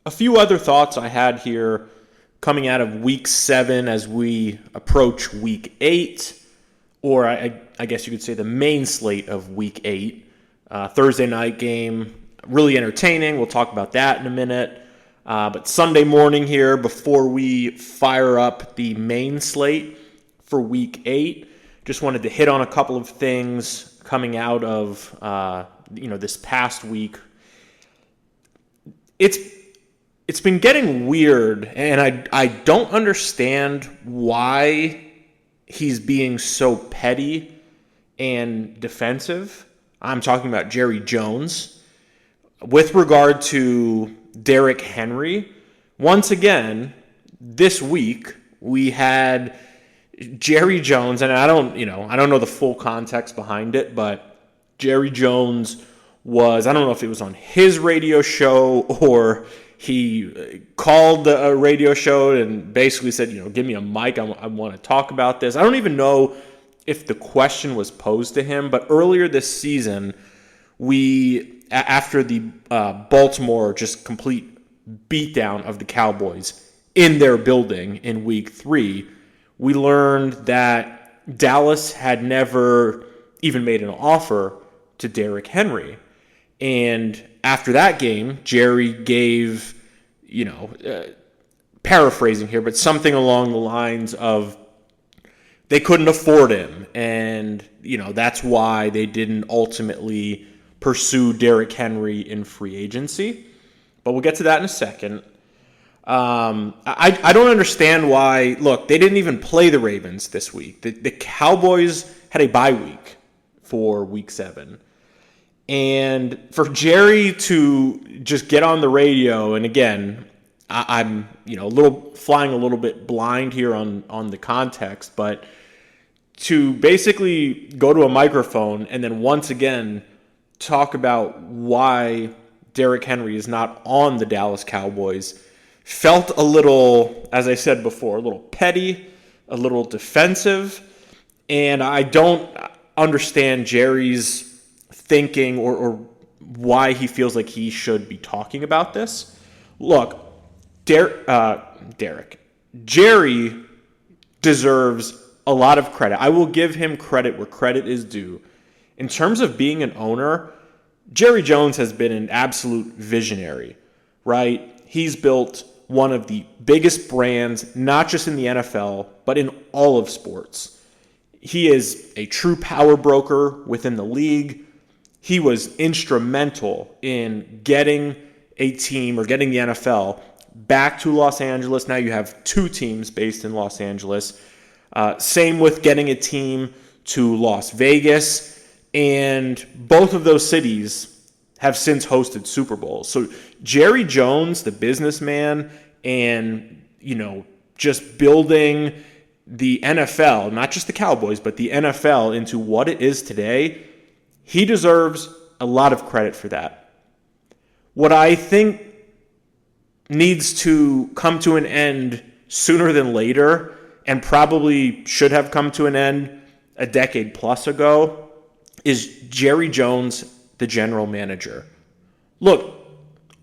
a few other thoughts I had here coming out of week 7 as we approach week 8, or I guess you could say the main slate of week 8. Thursday night game, really entertaining. We'll talk about that in a minute. But Sunday morning here, before we fire up the main slate for week 8, just wanted to hit on a couple of things coming out of this past week. It's been getting weird, and I don't understand why he's being so petty and defensive. I'm talking about Jerry Jones. With regard to Derrick Henry, once again, this week we had Jerry Jones, and I don't know the full context behind it, but Jerry Jones was, I don't know if it was on his radio show or he called a radio show and basically said, give me a mic, I want to talk about this. I don't even know if the question was posed to him, but earlier this season, after the Baltimore just complete beatdown of the Cowboys in their building in week 3, we learned that Dallas had never even made an offer to Derrick Henry. And after that game, Jerry gave, paraphrasing here, but something along the lines of they couldn't afford him. And, that's why they didn't ultimately pursue Derrick Henry in free agency. But we'll get to that in a second. I don't understand why. Look, they didn't even play the Ravens this week. The Cowboys had a bye week for week 7. And for Jerry to just get on the radio, and again, I'm flying a little bit blind here on the context, but to basically go to a microphone and then once again talk about why Derrick Henry is not on the Dallas Cowboys felt a little, as I said before, a little petty, a little defensive, and I don't understand Jerry's thinking or why he feels like he should be talking about this. Look, Jerry deserves a lot of credit. I will give him credit where credit is due. In terms of being an owner, Jerry Jones has been an absolute visionary, right? He's built one of the biggest brands, not just in the NFL, but in all of sports. He is a true power broker within the league. He was instrumental in getting a team or getting the NFL back to Los Angeles. Now you have 2 teams based in Los Angeles. Same with getting a team to Las Vegas. And both of those cities have since hosted Super Bowls. So Jerry Jones, the businessman, and, just building the NFL, not just the Cowboys, but the NFL into what it is today, he deserves a lot of credit for that. What I think needs to come to an end sooner than later, and probably should have come to an end a decade plus ago, is Jerry Jones, the general manager. Look,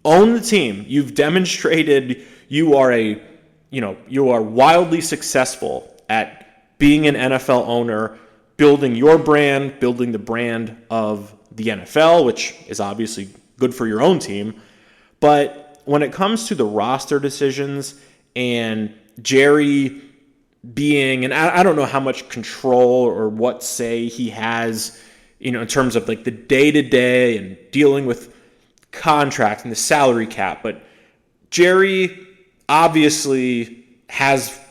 own the team. You've demonstrated you are wildly successful at being an NFL owner, building your brand, building the brand of the NFL, which is obviously good for your own team. But when it comes to the roster decisions and Jerry being, and I don't know how much control or what say he has, in terms of like the day-to-day and dealing with contracts and the salary cap, but Jerry obviously has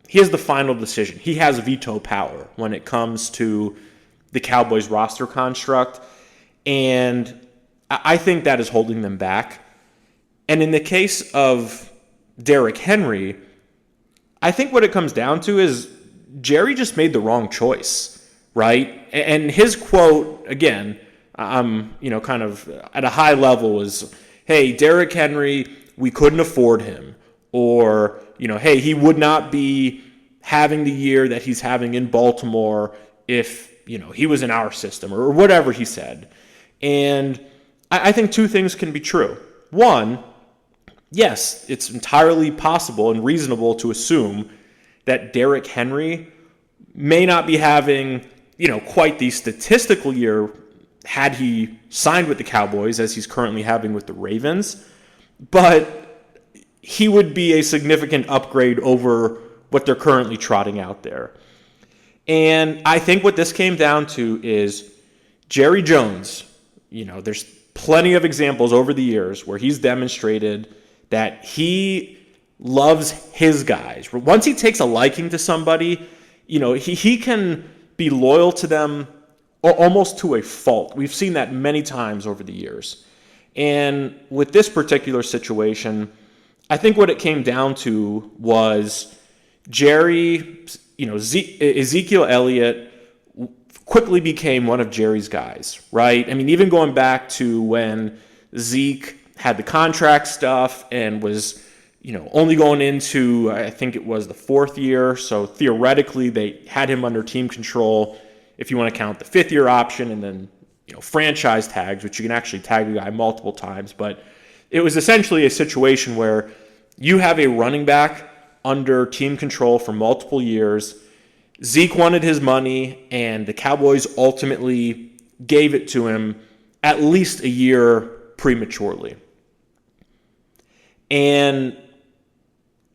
the final decision. He has veto power when it comes to the Cowboys roster construct, and I think that is holding them back. And in the case of Derrick Henry, I think what it comes down to is Jerry just made the wrong choice, right? And his quote, again, kind of at a high level was, hey, Derrick Henry, we couldn't afford him. Or, hey, he would not be having the year that he's having in Baltimore if, he was in our system, or whatever he said. And I think 2 things can be true. One, yes, it's entirely possible and reasonable to assume that Derrick Henry may not be having, quite the statistical year had he signed with the Cowboys as he's currently having with the Ravens, but he would be a significant upgrade over what they're currently trotting out there. And I think what this came down to is Jerry Jones. There's plenty of examples over the years where he's demonstrated that he loves his guys. Once he takes a liking to somebody, he can be loyal to them almost to a fault. We've seen that many times over the years. And with this particular situation, I think what it came down to was Jerry, Ezekiel Elliott quickly became one of Jerry's guys, right? I mean, even going back to when Zeke had the contract stuff and was, only going into, I think it was the 4th year. So theoretically, they had him under team control, if you want to count the 5th-year option and then, franchise tags, which you can actually tag a guy multiple times. But it was essentially a situation where you have a running back under team control for multiple years. Zeke wanted his money, and the Cowboys ultimately gave it to him at least a year prematurely. And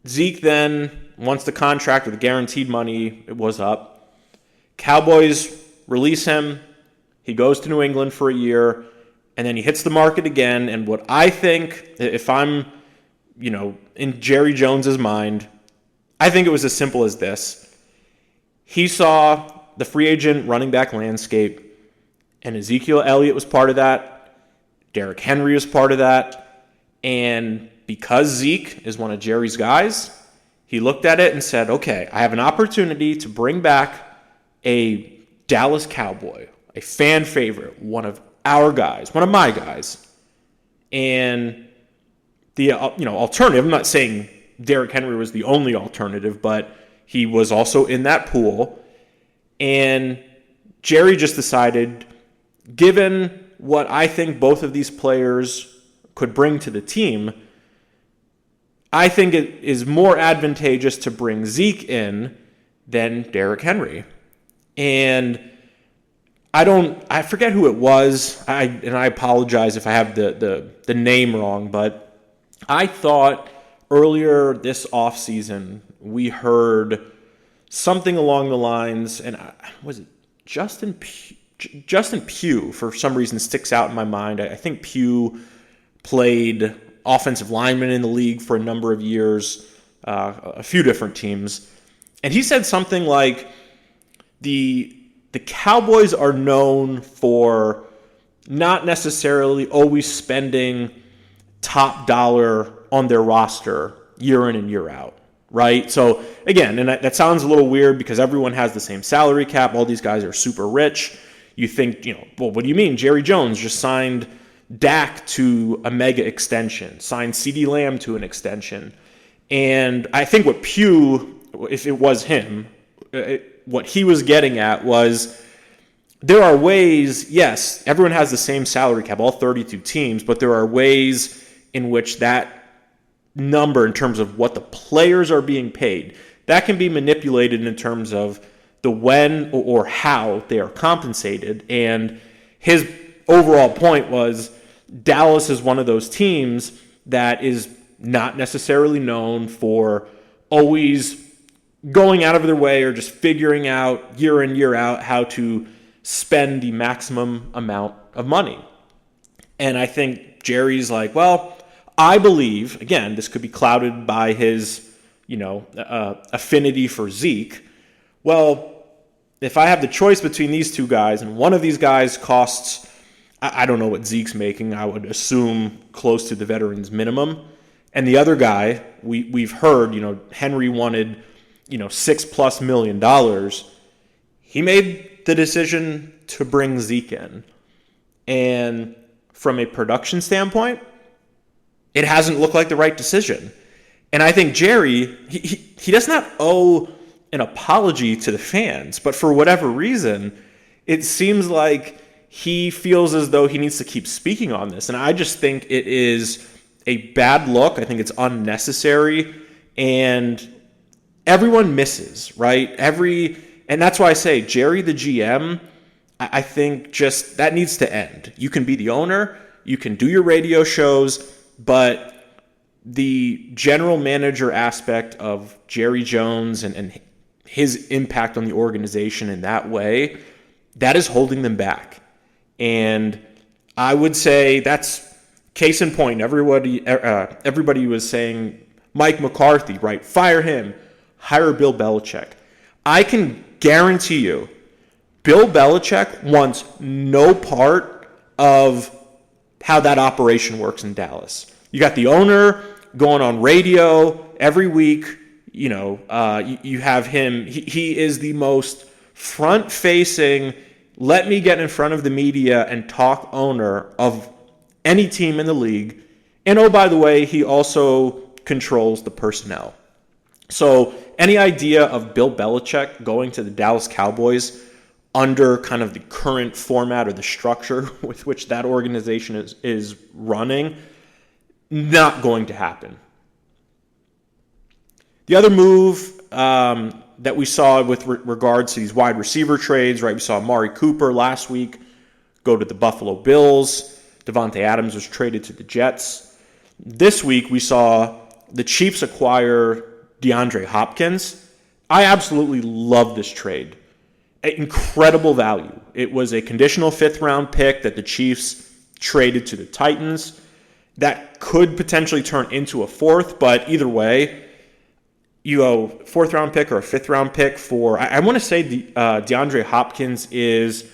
Zeke then, once the contract with the guaranteed money was up, Cowboys release him. He goes to New England for a year, and then he hits the market again. And what I think, if I'm, in Jerry Jones's mind, I think it was as simple as this. He saw the free agent running back landscape, and Ezekiel Elliott was part of that. Derrick Henry was part of that. And because Zeke is one of Jerry's guys, he looked at it and said, okay, I have an opportunity to bring back a Dallas Cowboy, a fan favorite, one of our guys, one of my guys. And the alternative, I'm not saying Derrick Henry was the only alternative, but he was also in that pool. And Jerry just decided, given what I think both of these players could bring to the team, I think it is more advantageous to bring Zeke in than Derrick Henry. And I forget who it was, and I apologize if I have the name wrong, but I thought earlier this offseason we heard something along the lines, and was it Justin Pugh, for some reason, sticks out in my mind. I think Pugh played offensive lineman in the league for a number of years, a few different teams. And he said something like, the Cowboys are known for not necessarily always spending top dollar on their roster year in and year out, right? So again, and that sounds a little weird because everyone has the same salary cap. All these guys are super rich. You think, well, what do you mean? Jerry Jones just signed Dak to a mega extension, signed CeeDee Lamb to an extension. And I think what Pugh, if it was him, what he was getting at was there are ways, yes, everyone has the same salary cap, all 32 teams, but there are ways in which that number in terms of what the players are being paid, that can be manipulated in terms of the when or how they are compensated. And his overall point was Dallas is one of those teams that is not necessarily known for always going out of their way or just figuring out year in, year out how to spend the maximum amount of money. And I think Jerry's like, well, I believe, again, this could be clouded by his, affinity for Zeke. Well, if I have the choice between these two guys and one of these guys costs, I don't know what Zeke's making, I would assume close to the veteran's minimum. And the other guy, we've heard, Henry wanted, $6+ million. He made the decision to bring Zeke in. And from a production standpoint, it hasn't looked like the right decision. And I think Jerry, he does not owe an apology to the fans, but for whatever reason, it seems like he feels as though he needs to keep speaking on this. And I just think it is a bad look. I think it's unnecessary, and everyone misses, right? And that's why I say Jerry, the GM, I think just that needs to end. You can be the owner, you can do your radio shows, but the general manager aspect of Jerry Jones and his impact on the organization in that way, that is holding them back. And I would say that's case in point. Everybody was saying Mike McCarthy, right? Fire him. Hire Bill Belichick. I can guarantee you, Bill Belichick wants no part of how that operation works in Dallas. You got the owner going on radio every week. You have him. He is the most front-facing, let me get in front of the media and talk owner of any team in the league. And oh, by the way, he also controls the personnel. So any idea of Bill Belichick going to the Dallas Cowboys under kind of the current format or the structure with which that organization is running, not going to happen. The other move that we saw with regards to these wide receiver trades, right? We saw Amari Cooper last week go to the Buffalo Bills. Devontae Adams was traded to the Jets. This week we saw the Chiefs acquire DeAndre Hopkins. I absolutely love this trade. Incredible value. It was a conditional 5th-round pick that the Chiefs traded to the Titans. That could potentially turn into a 4th, but either way, you go 4th-round pick or a 5th-round pick for, I want to say DeAndre Hopkins is,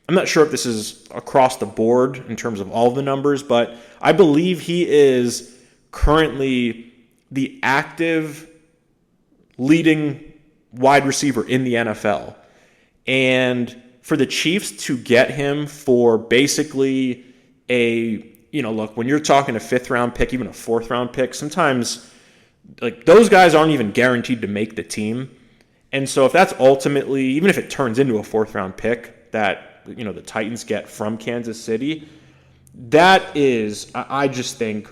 I'm not sure if this is across the board in terms of all the numbers, but I believe he is currently the active leading wide receiver in the NFL. And for the Chiefs to get him for basically look, when you're talking a 5th-round pick, even a 4th-round pick, sometimes like those guys aren't even guaranteed to make the team. And so if that's ultimately, even if it turns into a 4th-round pick that, the Titans get from Kansas City, that is, I just think,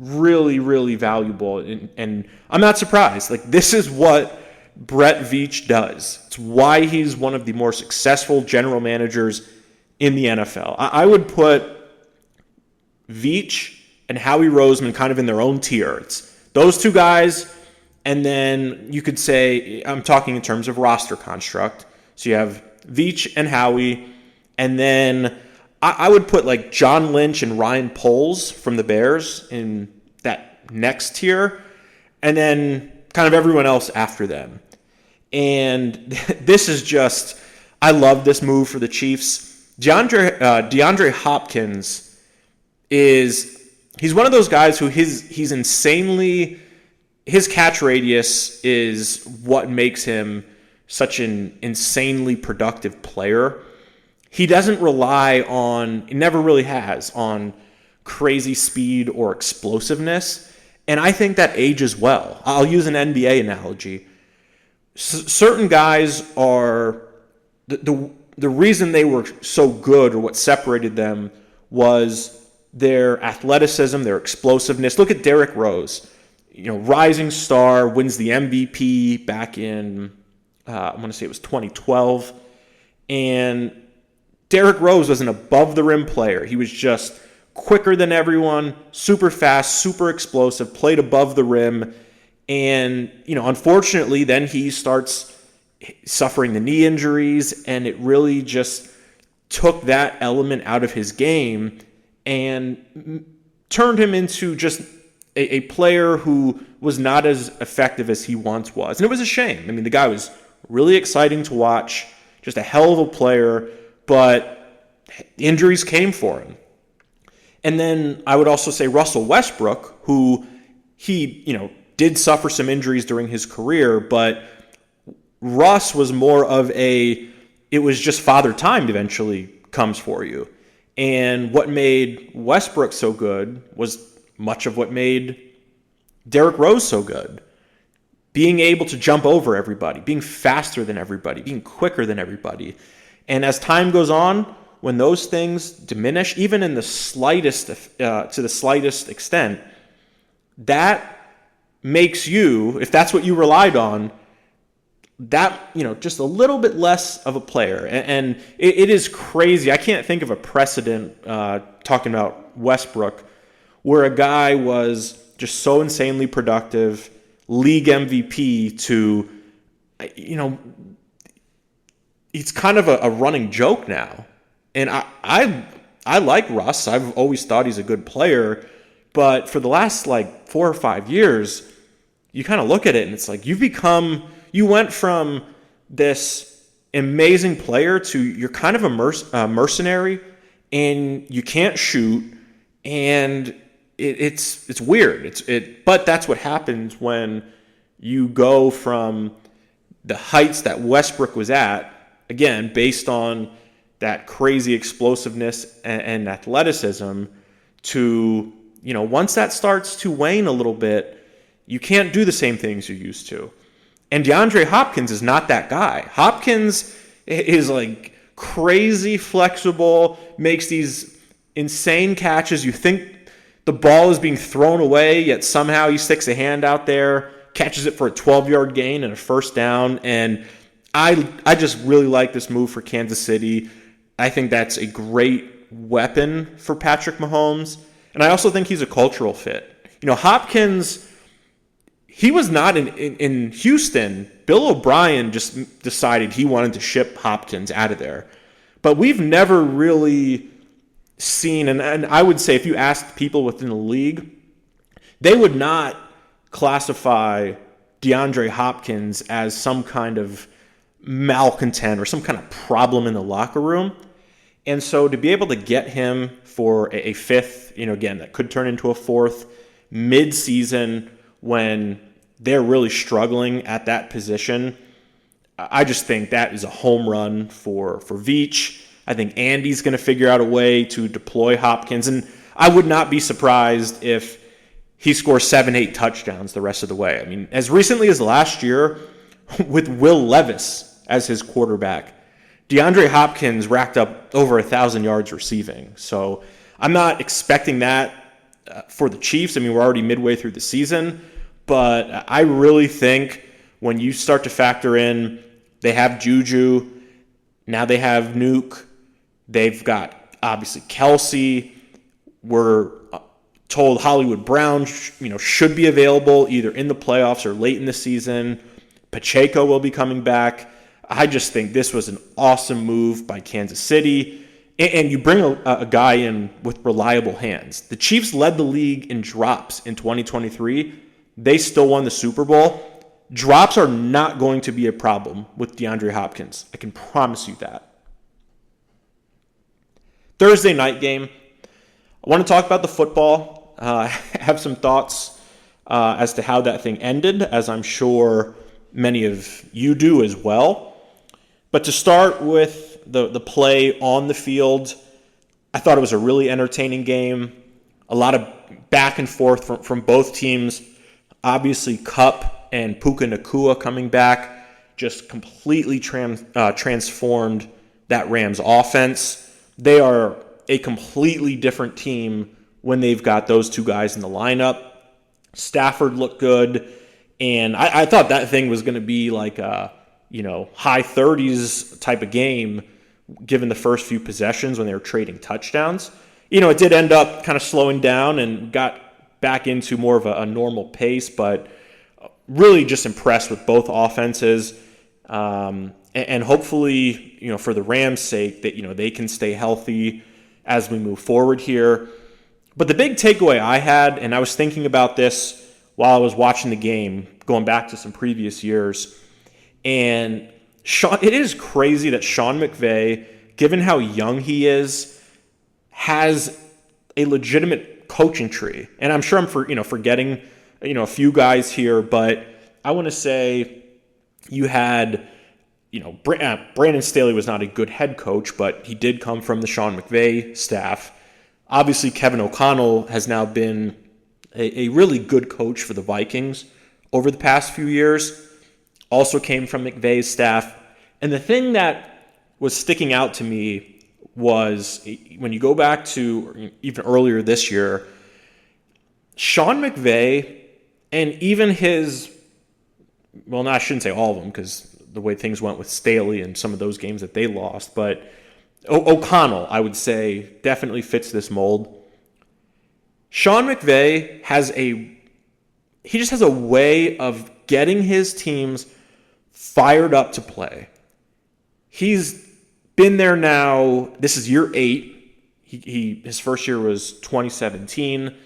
really, really valuable. And I'm not surprised. Like, this is what Brett Veach does. It's why he's one of the more successful general managers in the NFL. I would put Veach and Howie Roseman kind of in their own tier. It's those two guys, and then you could say, I'm talking in terms of roster construct. So you have Veach and Howie, and then I would put like John Lynch and Ryan Poles from the Bears in that next tier, and then kind of everyone else after them. And this is just, I love this move for the Chiefs. DeAndre Hopkins he's one of those guys who he's insanely, his catch radius is what makes him such an insanely productive player. He doesn't rely on, he never really has, on crazy speed or explosiveness. And I think that ages well. I'll use an NBA analogy. Certain guys are, the reason they were so good, or what separated them, was their athleticism, their explosiveness. Look at Derrick Rose. Rising star, wins the MVP back in, I want to say it was 2012. And Derrick Rose was an above-the-rim player. He was just quicker than everyone, super fast, super explosive, played above the rim. And, unfortunately, then he starts suffering the knee injuries, and it really just took that element out of his game and turned him into just a player who was not as effective as he once was. And it was a shame. I mean, the guy was really exciting to watch, just a hell of a player, but injuries came for him. And then I would also say Russell Westbrook, who he, did suffer some injuries during his career, but Russ was more of it was just father time eventually comes for you. And what made Westbrook so good was much of what made Derrick Rose so good. Being able to jump over everybody, being faster than everybody, being quicker than everybody. And as time goes on, when those things diminish, even in the slightest, to the slightest extent, that makes you, if that's what you relied on, that, just a little bit less of a player. And it is crazy. I can't think of a precedent, talking about Westbrook, where a guy was just so insanely productive, league MVP, to, it's kind of a running joke now. And I like Russ. I've always thought he's a good player. But for the last 4 or 5 years, you kind of look at it and it's like you went from this amazing player to you're kind of a mercenary, and you can't shoot, and it's weird. But that's what happens when you go from the heights that Westbrook was at, again, based on that crazy explosiveness and athleticism, to, once that starts to wane a little bit, you can't do the same things you used to. And DeAndre Hopkins is not that guy. Hopkins is crazy flexible, makes these insane catches. You think the ball is being thrown away, yet somehow he sticks a hand out there, catches it for a 12-yard gain and a first down. And I just really like this move for Kansas City. I think that's a great weapon for Patrick Mahomes. And I also think he's a cultural fit. Hopkins, he was not in Houston. Bill O'Brien just decided he wanted to ship Hopkins out of there. But we've never really seen, and I would say if you asked people within the league, they would not classify DeAndre Hopkins as some kind of malcontent or some kind of problem in the locker room. And so to be able to get him for a fifth, again, that could turn into a fourth mid-season when they're really struggling at that position, I just think that is a home run for Veach. I think Andy's going to figure out a way to deploy Hopkins, and I would not be surprised if he scores 7-8 touchdowns the rest of the way. I mean, as recently as last year, with Will Levis as his quarterback, DeAndre Hopkins racked up over 1,000 yards receiving. So I'm not expecting that for the Chiefs. I mean, we're already midway through the season, but I really think when you start to factor in, they have Juju, now they have Nuke, they've got obviously Kelsey. We're told Hollywood Brown, should be available either in the playoffs or late in the season. Pacheco will be coming back. I just think this was an awesome move by Kansas City. And you bring a guy in with reliable hands. The Chiefs led the league in drops in 2023. They still won the Super Bowl. Drops are not going to be a problem with DeAndre Hopkins. I can promise you that. Thursday night game. I want to talk about the football. I have some thoughts as to how that thing ended, as I'm sure many of you do as well. But to start with the play on the field, I thought it was a really entertaining game. A lot of back and forth from both teams. Obviously, Kupp and Puka Nacua coming back just completely transformed that Rams offense. They are a completely different team when they've got those two guys in the lineup. Stafford looked good, and I thought that thing was going to be like a high 30s type of game given the first few possessions when they were trading touchdowns. It did end up kind of slowing down and got back into more of a normal pace, but really just impressed with both offenses. And hopefully, for the Rams' sake, that, they can stay healthy as we move forward here. But the big takeaway I had, and I was thinking about this while I was watching the game, going back to some previous years, and it is crazy that Sean McVay, given how young he is, has a legitimate coaching tree. And I'm sure I'm forgetting a few guys here, but I want to say you had Brandon Staley was not a good head coach, but he did come from the Sean McVay staff. Obviously, Kevin O'Connell has now been a really good coach for the Vikings over the past few years. Also came from McVay's staff. And the thing that was sticking out to me was when you go back to even earlier this year, Sean McVay and even his, well, no, I shouldn't say all of them because the way things went with Staley and some of those games that they lost, but O'Connell, I would say, definitely fits this mold. Sean McVay he just has a way of getting his teams fired up to play. He's been there now. This is year 8. His first year was 2017.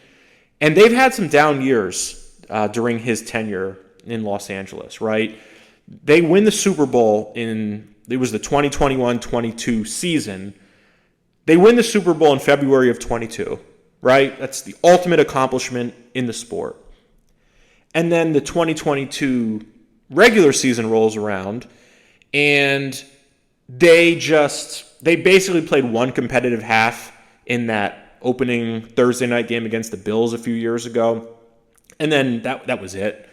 And they've had some down years during his tenure in Los Angeles, right? They win the Super Bowl it was the 2021-22 season. They win the Super Bowl in February of 22, right? That's the ultimate accomplishment in the sport. And then the 2022 regular season rolls around, and they basically played one competitive half in that opening Thursday night game against the Bills a few years ago. And then that was it.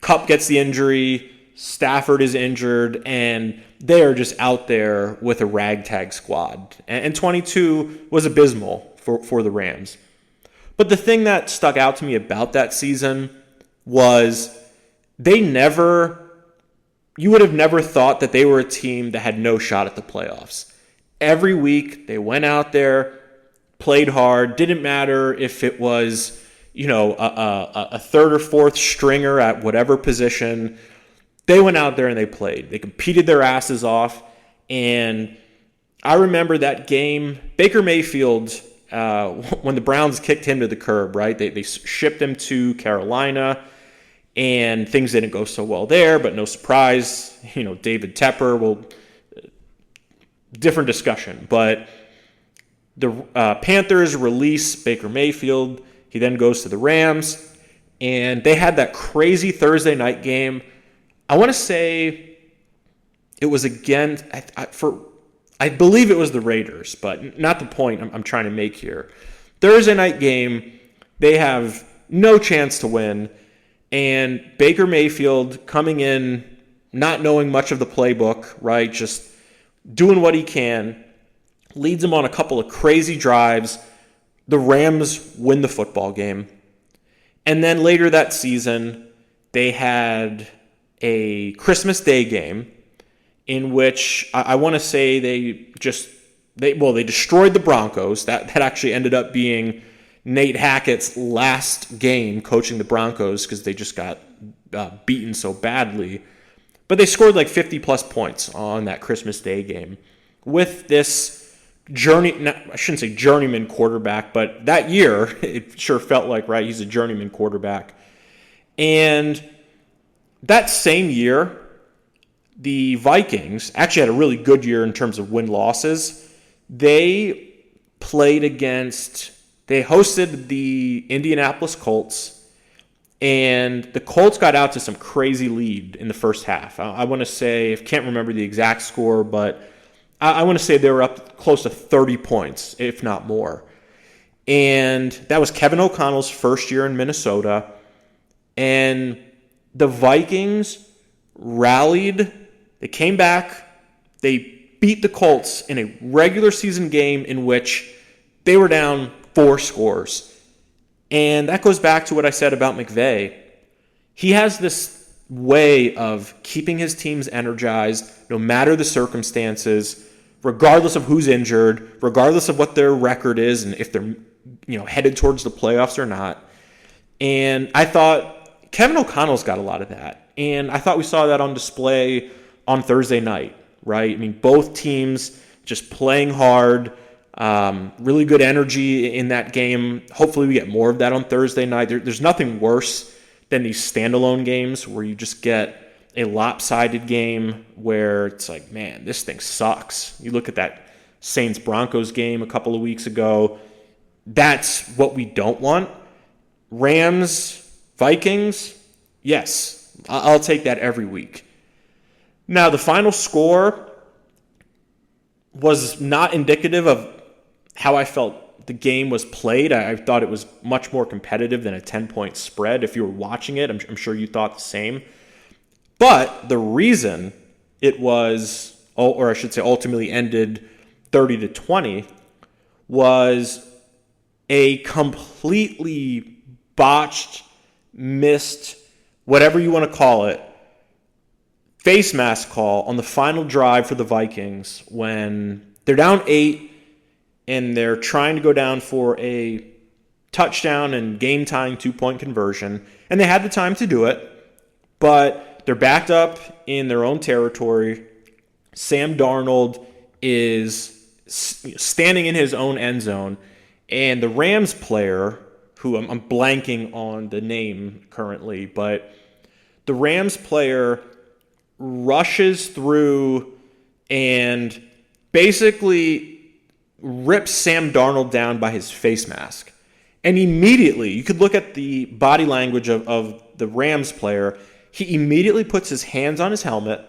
Kupp gets the injury, Stafford is injured, and they are just out there with a ragtag squad. And 22 was abysmal for the Rams. But the thing that stuck out to me about that season was you would have never thought that they were a team that had no shot at the playoffs. Every week they went out there, played hard, didn't matter if it was, a third or fourth stringer at whatever position. They went out there and they played. They competed their asses off. And I remember that game, Baker Mayfield, when the Browns kicked him to the curb, right? They shipped him to Carolina, and things didn't go so well there, but no surprise. David Tepper, different discussion. But the Panthers release Baker Mayfield. He then goes to the Rams, and they had that crazy Thursday night game. I want to say it was again I believe it was the Raiders, but not the point I'm trying to make here. Thursday night game, they have no chance to win, and Baker Mayfield coming in, not knowing much of the playbook, right? Just doing what he can, leads them on a couple of crazy drives. The Rams win the football game. And then later that season, they had a Christmas Day game in which I want to say they destroyed the Broncos. That actually ended up being Nate Hackett's last game coaching the Broncos because they just got beaten so badly. But they scored like 50-plus points on that Christmas Day game with this I shouldn't say journeyman quarterback, but that year it sure felt like, right, he's a journeyman quarterback. And that same year, the Vikings actually had a really good year in terms of win-losses. They hosted the Indianapolis Colts, and the Colts got out to some crazy lead in the first half. I want to say, I can't remember the exact score, but I want to say they were up close to 30 points, if not more. And that was Kevin O'Connell's first year in Minnesota. And the Vikings rallied. They came back. They beat the Colts in a regular season game in which they were down 4 scores. And that goes back to what I said about McVay. He has this way of keeping his teams energized no matter the circumstances, regardless of who's injured, regardless of what their record is and if they're headed towards the playoffs or not. And I thought Kevin O'Connell's got a lot of that. And I thought we saw that on display on Thursday night, right? I mean, both teams just playing hard, really good energy in that game. Hopefully we get more of that on Thursday night. There's nothing worse than these standalone games where you just get a lopsided game where it's like, man, this thing sucks. You look at that Saints-Broncos game a couple of weeks ago. That's what we don't want. Rams, Vikings, yes, I'll take that every week. Now, the final score was not indicative of how I felt the game was played. I thought it was much more competitive than a 10-point spread. If you were watching it, I'm sure you thought the same. But the reason it was, or I should say ultimately ended 30-20, was a completely botched, missed, whatever you want to call it, face mask call on the final drive for the Vikings when they're down 8 and they're trying to go down for a touchdown and game-tying 2-point conversion. And they had the time to do it, but they're backed up in their own territory. Sam Darnold is standing in his own end zone, and the Rams player, who I'm blanking on the name currently, but the Rams player rushes through and basically rips Sam Darnold down by his face mask. And immediately, you could look at the body language of the Rams player, he immediately puts his hands on his helmet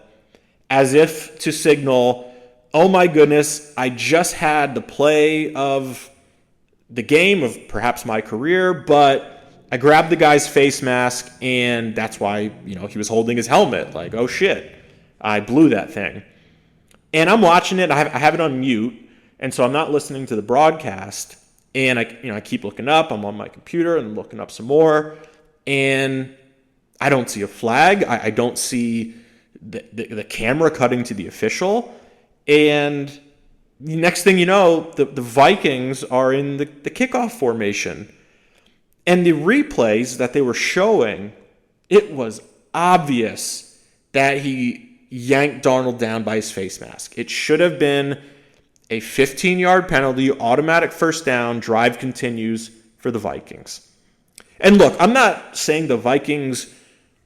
as if to signal, oh my goodness, I just had the play of the game of perhaps my career, but I grabbed the guy's face mask and that's why, he was holding his helmet. Like, oh shit, I blew that thing. And I'm watching it, I have it on mute, and so I'm not listening to the broadcast. And I keep looking up. I'm on my computer and looking up some more, and I don't see a flag. I don't see the camera cutting to the official. And the next thing you know, the Vikings are in the kickoff formation. And the replays that they were showing, it was obvious that he yanked Darnold down by his face mask. It should have been a 15-yard penalty, automatic first down, drive continues for the Vikings. And look, I'm not saying the Vikings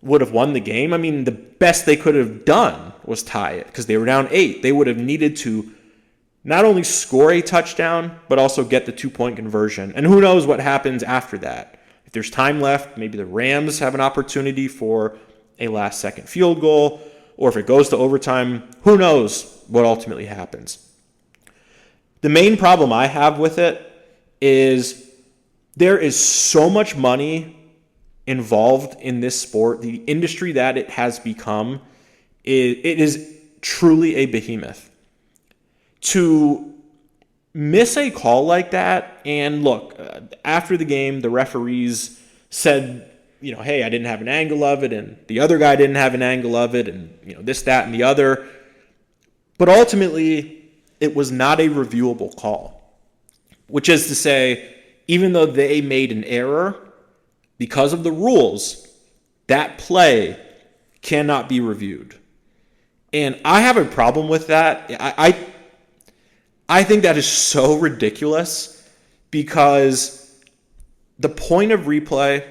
would have won the game. I mean, the best they could have done was tie it because they were down 8. They would have needed to not only score a touchdown, but also get the 2-point conversion. And who knows what happens after that. If there's time left, maybe the Rams have an opportunity for a last-second field goal, or if it goes to overtime, who knows what ultimately happens. The main problem I have with it is there is so much money involved in this sport. The industry that it has become, it is truly a behemoth. To miss a call like that, and look, after the game, the referees said, hey, I didn't have an angle of it, and the other guy didn't have an angle of it, and this, that, and the other. But ultimately, it was not a reviewable call, which is to say, even though they made an error, because of the rules, that play cannot be reviewed. And I have a problem with that. I think that is so ridiculous because the point of replay,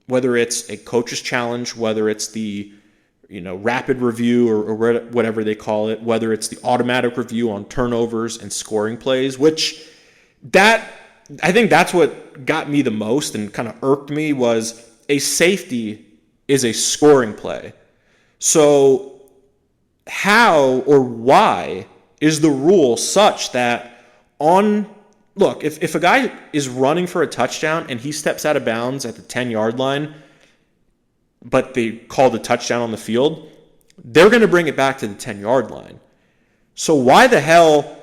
whether it's a coach's challenge, whether it's the rapid review or whatever they call it, whether it's the automatic review on turnovers and scoring plays, which I think that's what got me the most and kind of irked me was a safety is a scoring play. So how or why is the rule such that if a guy is running for a touchdown and he steps out of bounds at the 10-yard line, but they call the touchdown on the field, they're going to bring it back to the 10-yard line. So why the hell,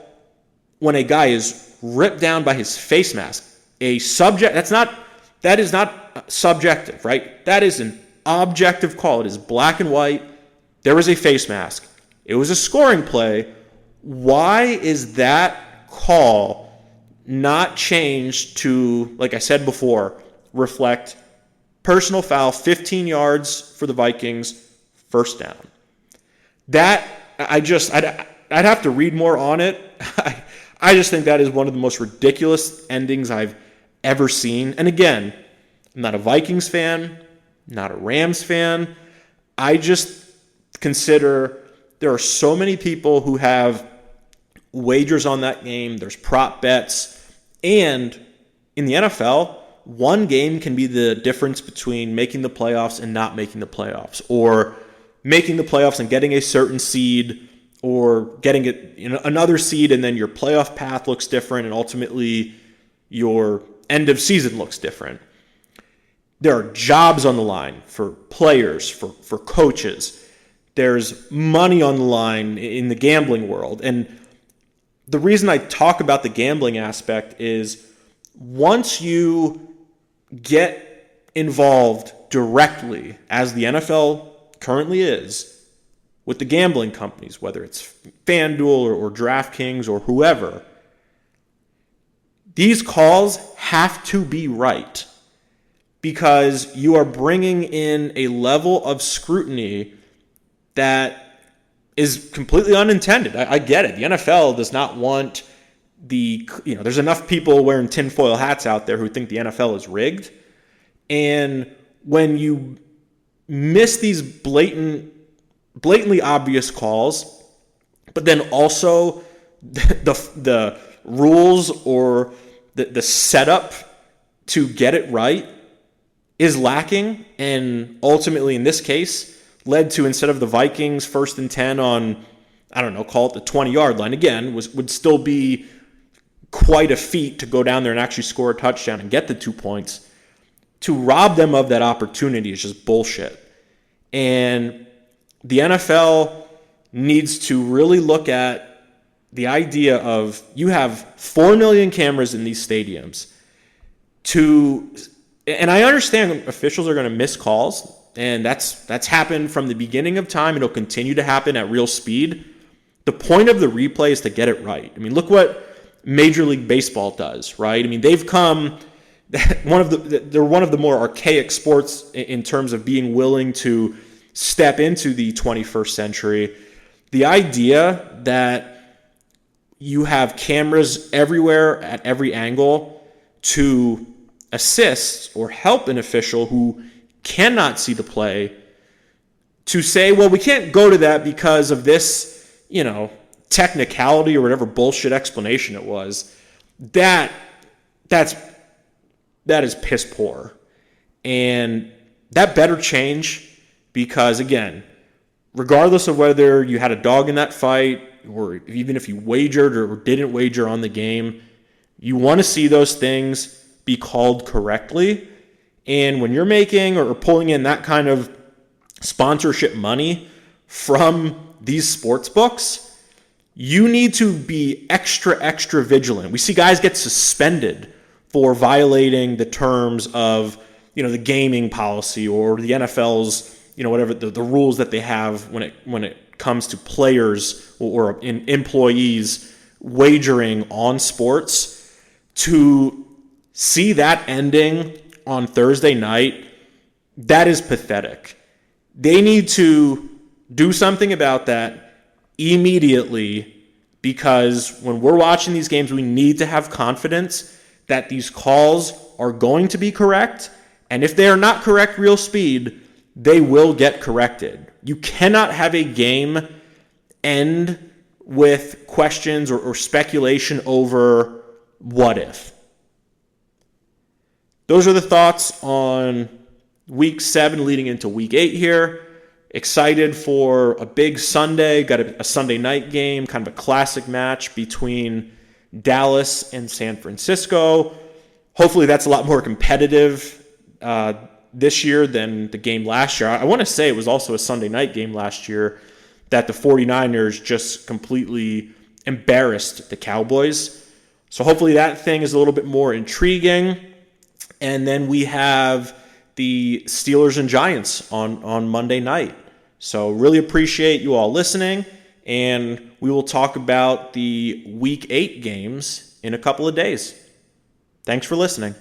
when a guy is ripped down by his face mask, that is not subjective, right? That is an objective call. It is black and white. There was a face mask. It was a scoring play. Why is that call not changed to, like I said before, reflect personal foul, 15 yards for the Vikings, first down? That, I'd have to read more on it. I just think that is one of the most ridiculous endings I've ever seen. And again, I'm not a Vikings fan, not a Rams fan. I just consider there are so many people who have wagers on that game. There's prop bets. And in the NFL, one game can be the difference between making the playoffs and not making the playoffs, or making the playoffs and getting a certain seed, or getting another seed and then your playoff path looks different and ultimately your end of season looks different. There are jobs on the line for players, for coaches. There's money on the line in the gambling world. And the reason I talk about the gambling aspect is once you get involved directly, as the NFL currently is, with the gambling companies, whether it's FanDuel or DraftKings or whoever, these calls have to be right, because you are bringing in a level of scrutiny that is completely unintended. I get it. The NFL does not want there's enough people wearing tinfoil hats out there who think the NFL is rigged. And when you miss these blatantly obvious calls, but then also the rules or the setup to get it right is lacking, and ultimately in this case led to, instead of the Vikings 1st and 10 on, I don't know, call it the 20-yard line, again, would still be quite a feat to go down there and actually score a touchdown and get the 2 points. To rob them of that opportunity is just bullshit. And the NFL needs to really look at the idea of, you have 4 million cameras in these stadiums and I understand officials are going to miss calls, and that's happened from the beginning of time. It'll continue to happen at real speed. The point of the replay is to get it right. I mean, look what Major League Baseball does, right? I mean, they're one of the more archaic sports in terms of being willing to step into the 21st century. The idea that you have cameras everywhere at every angle to assist or help an official who cannot see the play, to say, well, we can't go to that because of this, technicality or whatever bullshit explanation it was, that is piss poor. And that better change, because, again, regardless of whether you had a dog in that fight or even if you wagered or didn't wager on the game, you want to see those things be called correctly. And when you're making or pulling in that kind of sponsorship money from these sports books, you need to be extra vigilant. We see guys get suspended for violating the terms of, the gaming policy or the NFL's, whatever the rules that they have when it comes to players or employees wagering on sports. To see that ending on Thursday night, that is pathetic. They need to do something about that immediately, because when we're watching these games, we need to have confidence that these calls are going to be correct. And if they are not correct real speed, they will get corrected. You cannot have a game end with questions or speculation over what if. Those are the thoughts on Week 7 leading into Week 8 here. Excited for a big Sunday. Got a Sunday night game, kind of a classic match between Dallas and San Francisco. Hopefully that's a lot more competitive this year than the game last year. I want to say it was also a Sunday night game last year that the 49ers just completely embarrassed the Cowboys. So hopefully that thing is a little bit more intriguing. And then we have the Steelers and Giants on Monday night. So really appreciate you all listening, and we will talk about the Week 8 games in a couple of days. Thanks for listening.